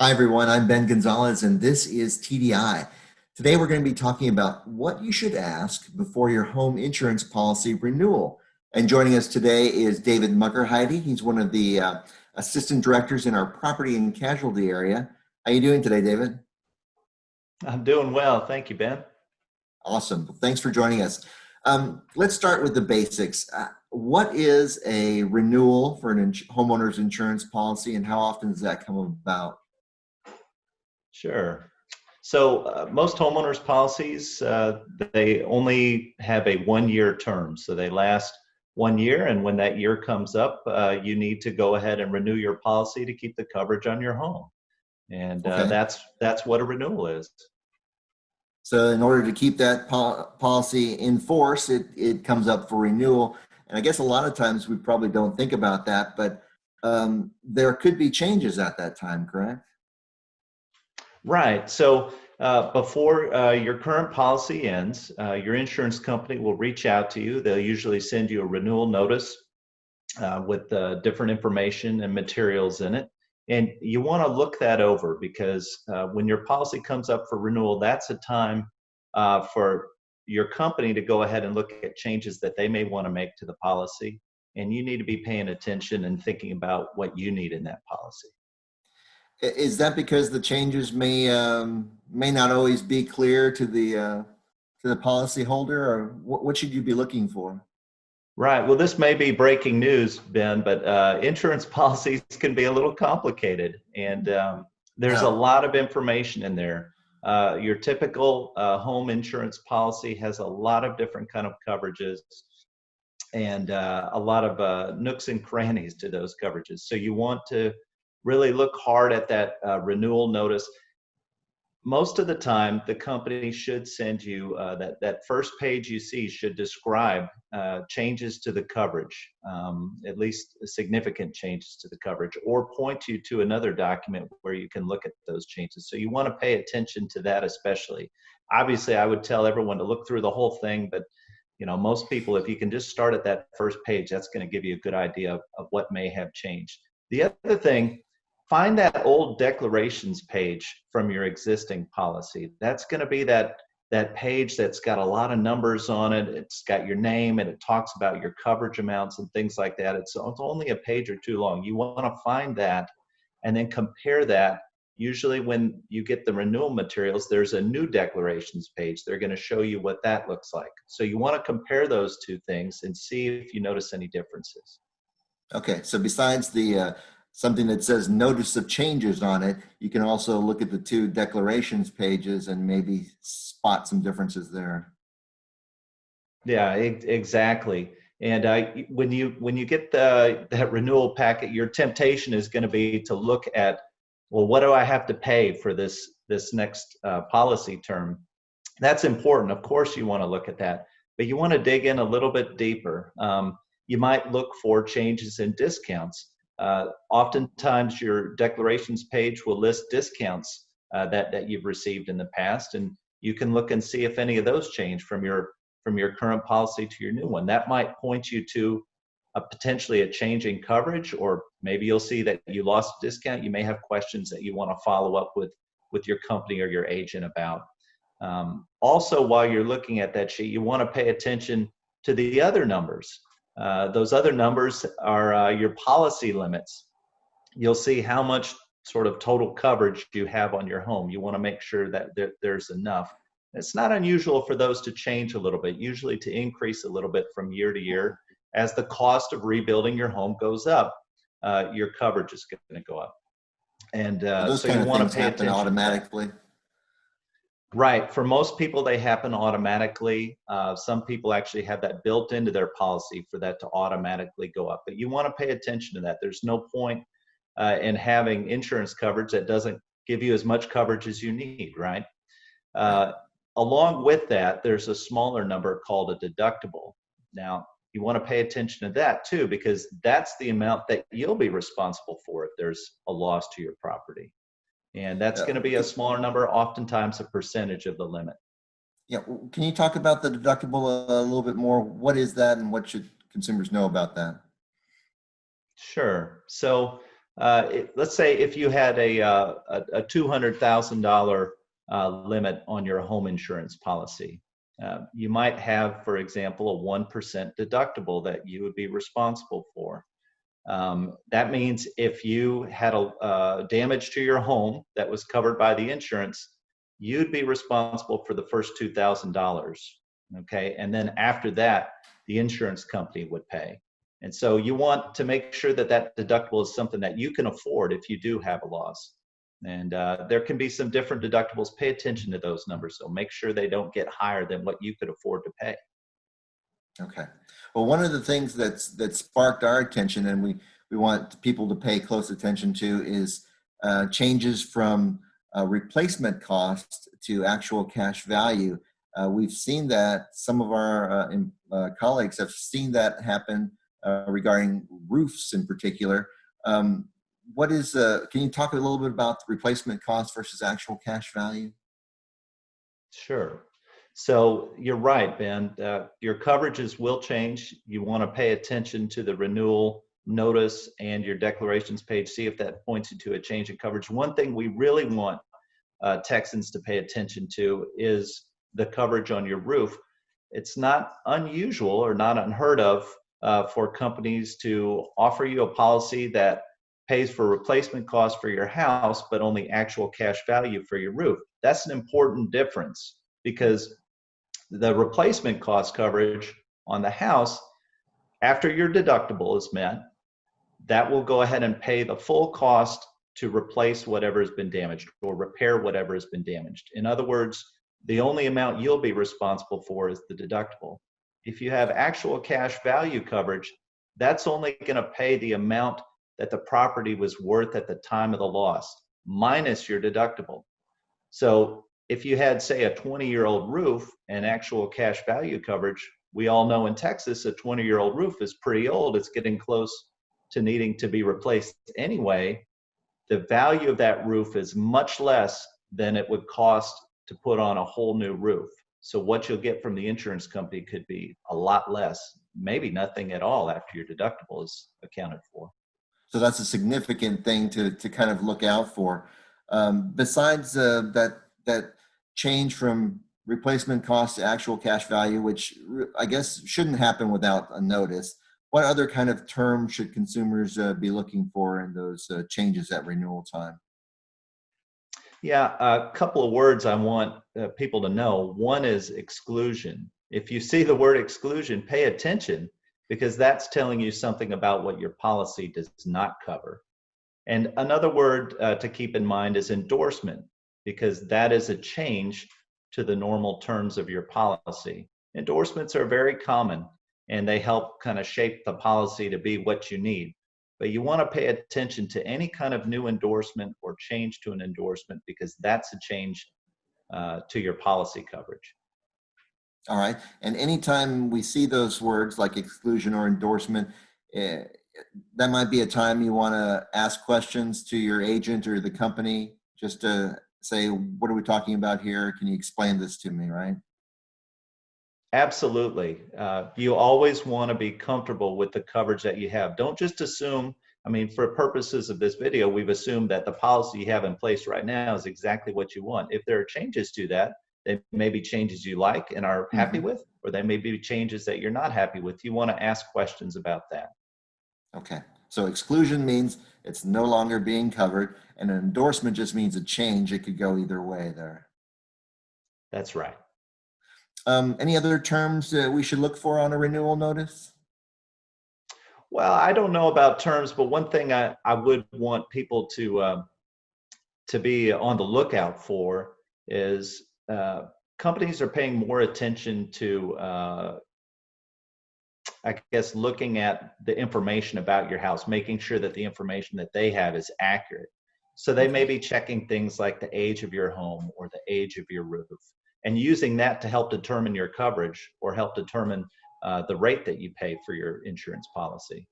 Hi, everyone. I'm Ben Gonzalez, and this is TDI. Today, we're going to be talking about what you should ask before your home insurance policy renewal. And joining us today is David Muckerheide. He's one of the assistant directors in our property and casualty area. How you doing today, David? I'm doing well. Thank you, Ben. Awesome. Thanks for joining us. Let's start with the basics. What is a renewal for an homeowner's insurance policy, and how often does that come about? Sure. So most homeowners policies, they only have a 1 year term. So they last 1 year. And when that year comes up, you need to go ahead and renew your policy to keep the coverage on your home. And Okay. that's what a renewal is. So in order to keep that policy in force, it comes up for renewal. And I guess a lot of times we probably don't think about that, but there could be changes at that time, correct? Right. So before your current policy ends, your insurance company will reach out to you. They'll usually send you a renewal notice with different information and materials in it. And you want to look that over because when your policy comes up for renewal, that's a time for your company to go ahead and look at changes that they may want to make to the policy. And you need to be paying attention and thinking about what you need in that policy. Is that because the changes may not always be clear to the policyholder, or what should you be looking for? Right. Well, this may be breaking news, Ben, but insurance policies can be a little complicated, and there's a Yeah. lot of information in there. Your typical home insurance policy has a lot of different kind of coverages and a lot of nooks and crannies to those coverages. So you want to really look hard at that renewal notice. Most of the time, the company should send you that first page you see should describe changes to the coverage, at least significant changes to the coverage, or point you to another document where you can look at those changes. So you want to pay attention to that especially. Obviously, I would tell everyone to look through the whole thing, but most people, if you can just start at that first page, that's going to give you a good idea of what may have changed. The other thing, find that old declarations page from your existing policy. That's going to be that page that's got a lot of numbers on it. It's got your name and it talks about your coverage amounts and things like that. It's only a page or two long. You want to find that and then compare that. Usually when you get the renewal materials, there's a new declarations page. They're going to show you what that looks like. So you want to compare those two things and see if you notice any differences. Okay, so besides the something that says notice of changes on it, you can also look at the two declarations pages and maybe spot some differences there. Yeah, exactly. And when you get that renewal packet, your temptation is going to be to look at, well, what do I have to pay for this next policy term? That's important. Of course, you want to look at that, but you want to dig in a little bit deeper. You might look for changes in discounts. Oftentimes, your declarations page will list discounts that you've received in the past, and you can look and see if any of those change from your current policy to your new one. That might point you to potentially a change in coverage, or maybe you'll see that you lost a discount. You may have questions that you want to follow up with your company or your agent about. Also, while you're looking at that sheet, you want to pay attention to the other numbers. Those other numbers are your policy limits. You'll see how much sort of total coverage you have on your home. You want to make sure that there's enough. It's not unusual for those to change a little bit, usually to increase a little bit from year to year. As the cost of rebuilding your home goes up, your coverage is going to go up. And So those so kind you of want things to pay happen attention to that. automatically. Right. For most people, they happen automatically. Some people actually have that built into their policy for that to automatically go up. But you want to pay attention to that. There's no point in having insurance coverage that doesn't give you as much coverage as you need, right? Right. Uh, Along with that, there's a smaller number called a deductible. Now, you want to pay attention to that too, because that's the amount that you'll be responsible for if there's a loss to your property. And that's Yeah. going to be a smaller number, oftentimes a percentage of the limit. Yeah. Can you talk about the deductible a little bit more? What is that, and what should consumers know about that? Sure. So let's say if you had a $200,000 limit on your home insurance policy, you might have, for example, a 1% deductible that you would be responsible for. That means if you had a damage to your home that was covered by the insurance, you'd be responsible for the first $2,000. Okay, and then after that, the insurance company would pay. And so you want to make sure that that deductible is something that you can afford if you do have a loss. And there can be some different deductibles. Pay attention to those numbers. So make sure they don't get higher than what you could afford to pay. Okay. Well, one of the things that sparked our attention, and we want people to pay close attention to, is changes from replacement cost to actual cash value. We've seen that some of our colleagues have seen that happen regarding roofs in particular. What is can you talk a little bit about the replacement cost versus actual cash value? Sure. So you're right, Ben. Your coverages will change. You want to pay attention to the renewal notice and your declarations page. See if that points you to a change in coverage. One thing we really want Texans to pay attention to is the coverage on your roof. It's not unusual or not unheard of for companies to offer you a policy that pays for replacement costs for your house, but only actual cash value for your roof. That's an important difference, because the replacement cost coverage on the house, after your deductible is met, that will go ahead and pay the full cost to replace whatever has been damaged or repair whatever has been damaged. In other words, the only amount you'll be responsible for is the deductible. If you have actual cash value coverage, that's only going to pay the amount that the property was worth at the time of the loss, minus your deductible. So if you had, say, a 20-year-old roof and actual cash value coverage, we all know in Texas, a 20-year-old roof is pretty old. It's getting close to needing to be replaced anyway. The value of that roof is much less than it would cost to put on a whole new roof. So what you'll get from the insurance company could be a lot less, maybe nothing at all after your deductible is accounted for. So that's a significant thing to kind of look out for. Besides that change from replacement cost to actual cash value, which I guess shouldn't happen without a notice, what other kind of terms should consumers be looking for in those changes at renewal time? Yeah, a couple of words I want people to know. One is exclusion. If you see the word exclusion, pay attention, because that's telling you something about what your policy does not cover. And another word to keep in mind is endorsement, because that is a change to the normal terms of your policy. Endorsements are very common, and they help kind of shape the policy to be what you need. But you want to pay attention to any kind of new endorsement or change to an endorsement, because that's a change to your policy coverage. All right. And anytime we see those words like exclusion or endorsement, eh, that might be a time you want to ask questions to your agent or the company just to say, what are we talking about here? Can you explain this to me, right? Absolutely. You always want to be comfortable with the coverage that you have. Don't just assume, I mean, for purposes of this video, we've assumed that the policy you have in place right now is exactly what you want. If there are changes to that, they may be changes you like and are happy with, or they may be changes that you're not happy with. You want to ask questions about that. Okay. So exclusion means it's no longer being covered, and an endorsement just means a change. It could go either way there. That's right. Any other terms that we should look for on a renewal notice? Well, I don't know about terms, but one thing I would want people to be on the lookout for is companies are paying more attention to, I guess, looking at the information about your house, making sure that the information that they have is accurate. So they may be checking things like the age of your home or the age of your roof, and using that to help determine your coverage or help determine the rate that you pay for your insurance policy.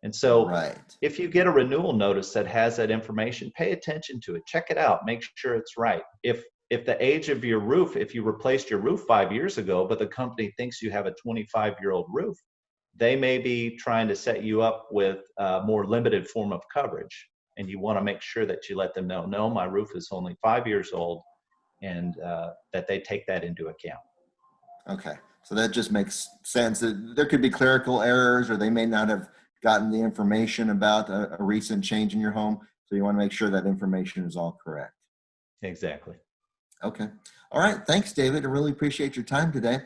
And so Right. if you get a renewal notice that has that information, pay attention to it, check it out, make sure it's right. If the age of your roof, if you replaced your roof 5 years ago, but the company thinks you have a 25-year-old roof, they may be trying to set you up with a more limited form of coverage. and you want to make sure that you let them know, no, my roof is only 5 years old, and that they take that into account. Okay, so that just makes sense. There could be clerical errors, or they may not have gotten the information about a recent change in your home. So you want to make sure that information is all correct. Exactly. Okay. All right. Thanks, David. I really appreciate your time today.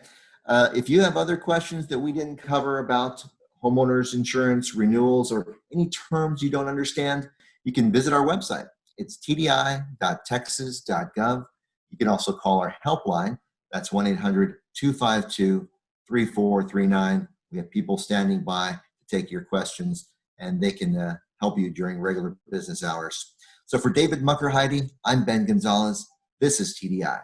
If you have other questions that we didn't cover about homeowners insurance renewals or any terms you don't understand, you can visit our website. It's tdi.texas.gov. You can also call our helpline. That's 1-800-252-3439. We have people standing by to take your questions, and they can help you during regular business hours. So for David Muckerheide, I'm Ben Gonzalez. This is TDI.